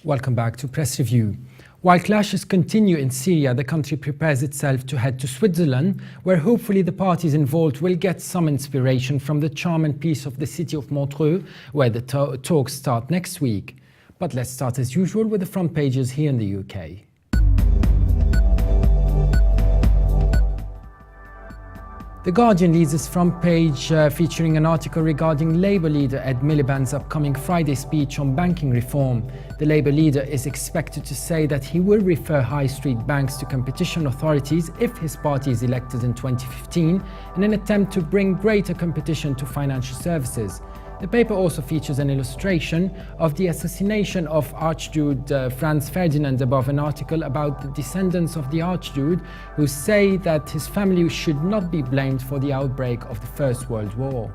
Welcome back to Press Review. While clashes continue in Syria, the country prepares itself to head to Switzerland, where hopefully the parties involved will get some inspiration from the charm and peace of the city of Montreux, where the talks start next week. But let's start as usual with the front pages here in the UK. The Guardian leads its front page featuring an article regarding Labour leader Ed Miliband's upcoming Friday speech on banking reform. The Labour leader is expected to say that he will refer high street banks to competition authorities if his party is elected in 2015 in an attempt to bring greater competition to financial services. The paper also features an illustration of the assassination of Archduke Franz Ferdinand above an article about the descendants of the Archduke who say that his family should not be blamed for the outbreak of the First World War.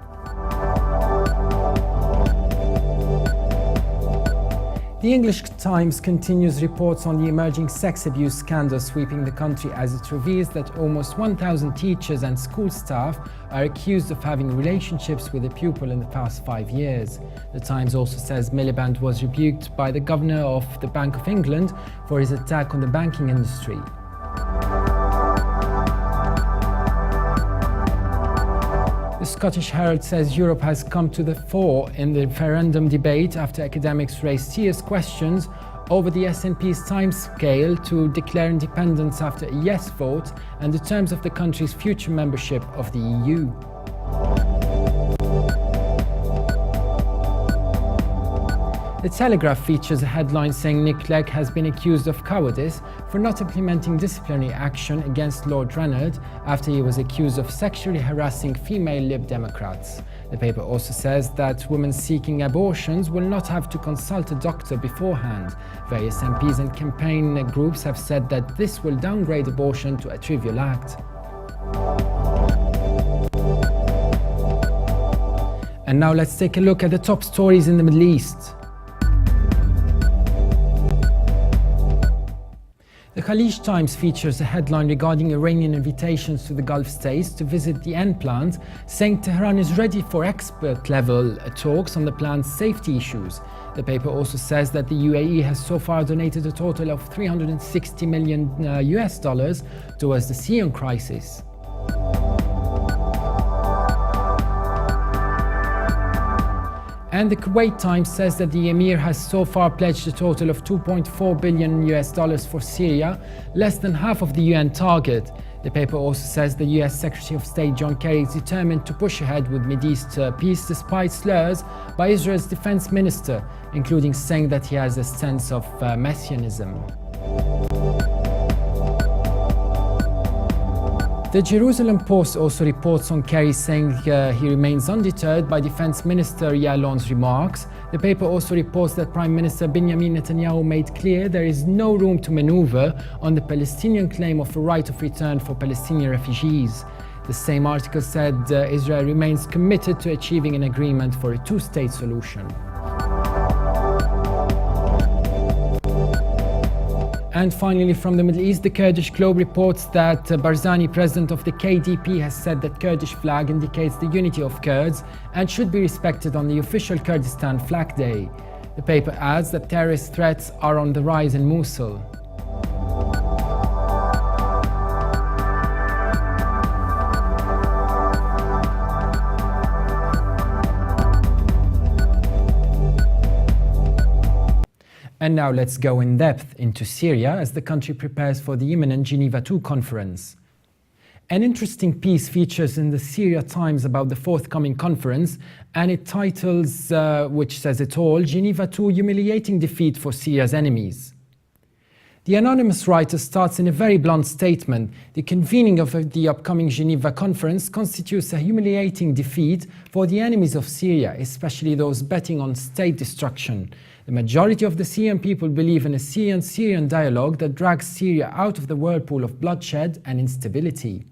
The English Times continues reports on the emerging sex abuse scandal sweeping the country as it reveals that almost 1,000 teachers and school staff are accused of having relationships with a pupil in the past 5 years. The Times also says Miliband was rebuked by the Governor of the Bank of England for his attack on the banking industry. The Scottish Herald says Europe has come to the fore in the referendum debate after academics raised serious questions over the SNP's timescale to declare independence after a yes vote and the terms of the country's future membership of the EU. The Telegraph features a headline saying Nick Clegg has been accused of cowardice for not implementing disciplinary action against Lord Reynard after he was accused of sexually harassing female Lib Democrats. The paper also says that women seeking abortions will not have to consult a doctor beforehand. Various MPs and campaign groups have said that this will downgrade abortion to a trivial act. And now let's take a look at the top stories in the Middle East. The Khaleej Times features a headline regarding Iranian invitations to the Gulf states to visit the N plant, saying Tehran is ready for expert-level talks on the plant's safety issues. The paper also says that the UAE has so far donated a total of $360 million towards the Syrian crisis. And the Kuwait Times says that the Emir has so far pledged a total of $2.4 billion for Syria, less than half of the UN target. The paper also says the US Secretary of State John Kerry is determined to push ahead with Mideast peace despite slurs by Israel's defense minister, including saying that he has a sense of messianism. The Jerusalem Post also reports on Kerry saying he remains undeterred by Defense Minister Ya'alon's remarks. The paper also reports that Prime Minister Benjamin Netanyahu made clear there is no room to maneuver on the Palestinian claim of a right of return for Palestinian refugees. The same article said Israel remains committed to achieving an agreement for a two-state solution. And finally, from the Middle East, the Kurdish Globe reports that Barzani, president of the KDP, has said that Kurdish flag indicates the unity of Kurds and should be respected on the official Kurdistan Flag Day. The paper adds that terrorist threats are on the rise in Mosul. And now let's go in depth into Syria as the country prepares for the imminent Geneva II conference. An interesting piece features in the Syria Times about the forthcoming conference, and it titles, which says it all, Geneva II humiliating defeat for Syria's enemies. The anonymous writer starts in a very blunt statement. The convening of the upcoming Geneva conference constitutes a humiliating defeat for the enemies of Syria, especially those betting on state destruction. The majority of the Syrian people believe in a Syrian dialogue that drags Syria out of the whirlpool of bloodshed and instability.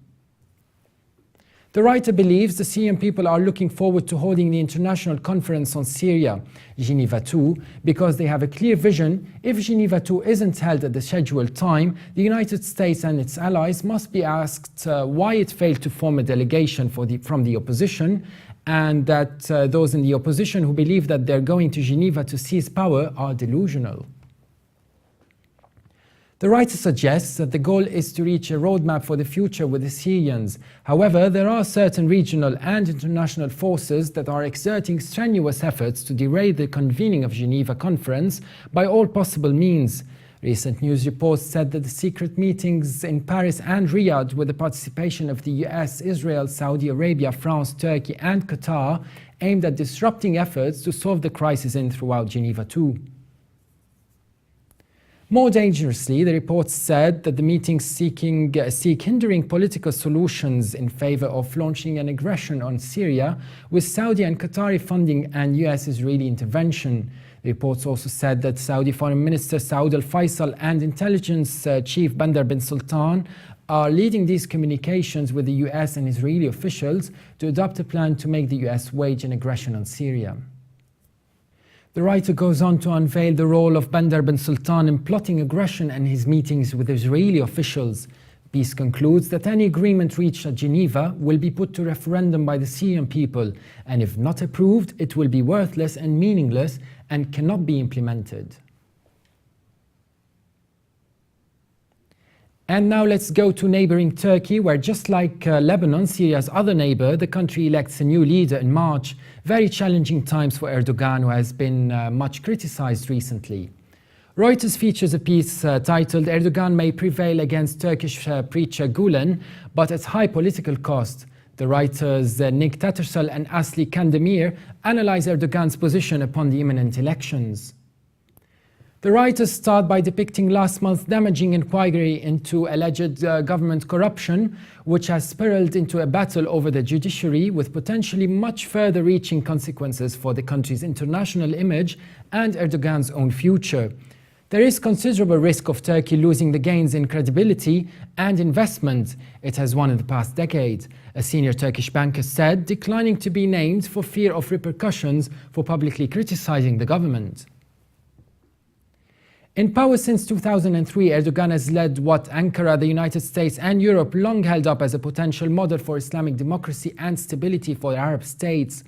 The writer believes the Syrian people are looking forward to holding the international conference on Syria, Geneva II, because they have a clear vision. If Geneva II isn't held at the scheduled time, the United States and its allies must be asked why it failed to form a delegation from the opposition, and that those in the opposition who believe that they're going to Geneva to seize power are delusional. The writer suggests that the goal is to reach a roadmap for the future with the Syrians. However, there are certain regional and international forces that are exerting strenuous efforts to derail the convening of Geneva Conference by all possible means. Recent news reports said that the secret meetings in Paris and Riyadh, with the participation of the US, Israel, Saudi Arabia, France, Turkey and Qatar, aimed at disrupting efforts to solve the crisis throughout Geneva II. More dangerously, the reports said that the meetings seek hindering political solutions in favor of launching an aggression on Syria, with Saudi and Qatari funding and US-Israeli intervention. The reports also said that Saudi Foreign Minister Saud al-Faisal and Intelligence Chief Bandar bin Sultan are leading these communications with the US and Israeli officials to adopt a plan to make the US wage an aggression on Syria. The writer goes on to unveil the role of Bandar bin Sultan in plotting aggression and his meetings with Israeli officials. Peace concludes that any agreement reached at Geneva will be put to referendum by the Syrian people, and if not approved, it will be worthless and meaningless and cannot be implemented. And now let's go to neighboring Turkey, where just like Lebanon, Syria's other neighbor, the country elects a new leader in March. Very challenging times for Erdogan, who has been much criticized recently. Reuters features a piece titled "Erdogan may prevail against Turkish preacher Gulen, but at high political cost." The writers Nick Tattersall and Asli Kandemir analyze Erdogan's position upon the imminent elections. The writers start by depicting last month's damaging inquiry into alleged government corruption, which has spiraled into a battle over the judiciary with potentially much further reaching consequences for the country's international image and Erdogan's own future. There is considerable risk of Turkey losing the gains in credibility and investment it has won in the past decade, a senior Turkish banker said, declining to be named for fear of repercussions for publicly criticizing the government. In power since 2003, Erdogan has led what Ankara, the United States and Europe long held up as a potential model for Islamic democracy and stability for Arab states.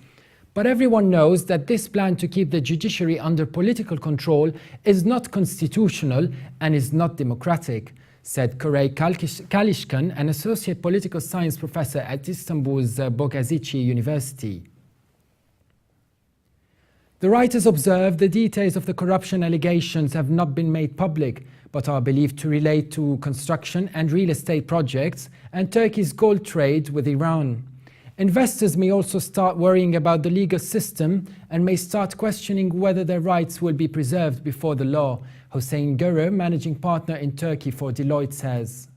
But everyone knows that this plan to keep the judiciary under political control is not constitutional and is not democratic, said Koray Kalishkan, an associate political science professor at Istanbul's Bogazici University. The writers observe the details of the corruption allegations have not been made public, but are believed to relate to construction and real estate projects and Turkey's gold trade with Iran. Investors may also start worrying about the legal system and may start questioning whether their rights will be preserved before the law, Hossein Göre, managing partner in Turkey for Deloitte, says.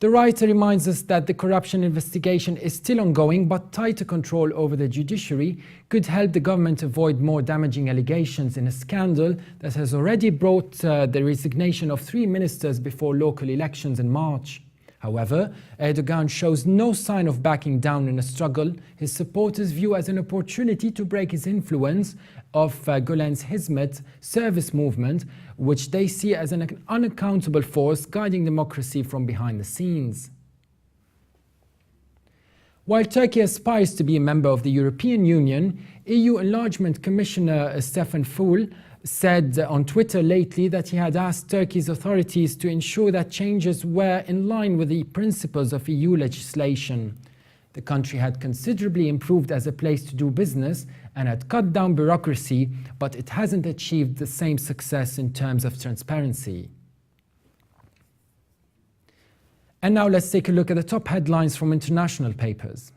The writer reminds us that the corruption investigation is still ongoing, but tighter control over the judiciary could help the government avoid more damaging allegations in a scandal that has already brought the resignation of 3 ministers before local elections in March. However, Erdogan shows no sign of backing down in a struggle his supporters view as an opportunity to break his influence of Gülen's Hizmet service movement, which they see as an unaccountable force guiding democracy from behind the scenes. While Turkey aspires to be a member of the European Union, EU Enlargement Commissioner Stefan Füle said on Twitter lately that he had asked Turkey's authorities to ensure that changes were in line with the principles of EU legislation. The country had considerably improved as a place to do business and had cut down bureaucracy, but it hasn't achieved the same success in terms of transparency. And now let's take a look at the top headlines from international papers.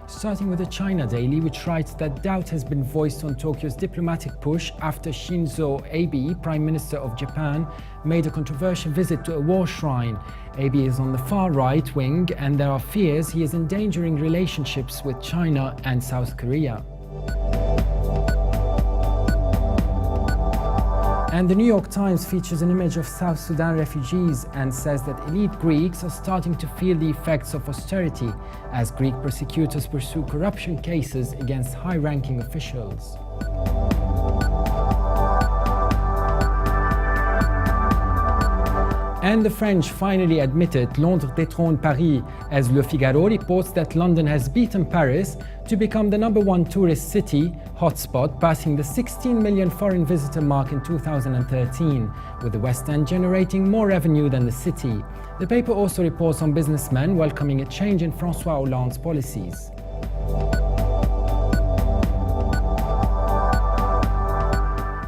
Starting with the China Daily, which writes that doubt has been voiced on Tokyo's diplomatic push after Shinzo Abe, Prime Minister of Japan, made a controversial visit to a war shrine. Abe is on the far right wing, and there are fears he is endangering relationships with China and South Korea. And the New York Times features an image of South Sudan refugees and says that elite Greeks are starting to feel the effects of austerity as Greek prosecutors pursue corruption cases against high-ranking officials. And the French finally admitted Londres détrône Paris, as Le Figaro reports that London has beaten Paris to become the #1 tourist city hotspot, passing the 16 million foreign visitor mark in 2013, with the West End generating more revenue than the city. The paper also reports on businessmen welcoming a change in François Hollande's policies.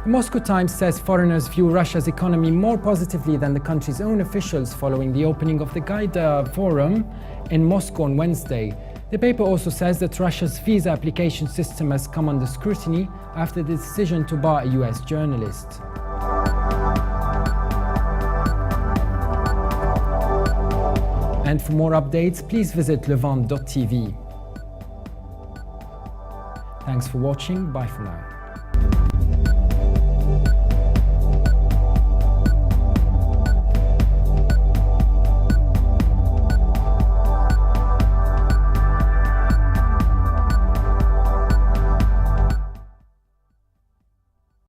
The Moscow Times says foreigners view Russia's economy more positively than the country's own officials following the opening of the Gaida Forum in Moscow on Wednesday. The paper also says that Russia's visa application system has come under scrutiny after the decision to bar a US journalist. And for more updates, please visit levant.tv. Thanks for watching. Bye for now.